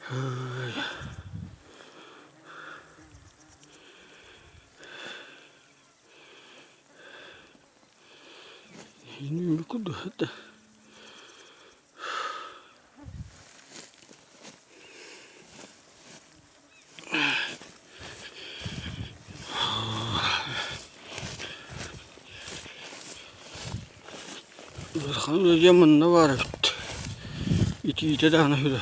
Ini kudu hata. Kan zaman ne var? İti de ana hüda.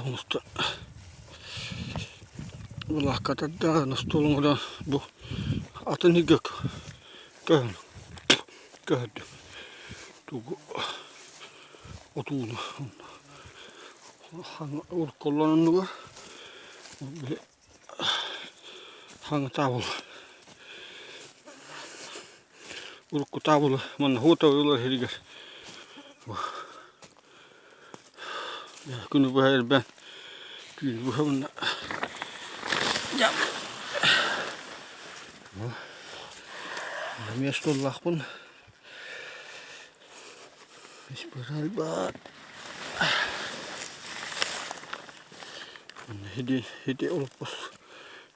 Musta ulah kata dah nastolong udah bu atau nih gak kan tuh otu hang kolon nuga hang tawul urku tawul man huta ulah hiriga ya kunu bahir ban kunu bahana ya Miastullah pun isberalbat hidi ulpus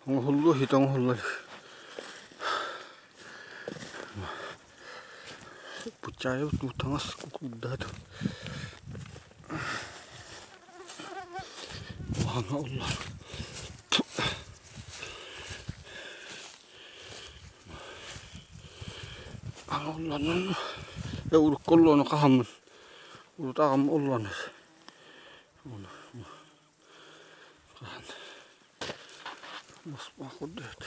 ngullu hitang ngullu pucaya tuh tangas kuda tuh wah Allah Allah nan ya urut kollo no kaham urut agam Allah nas mas pakudet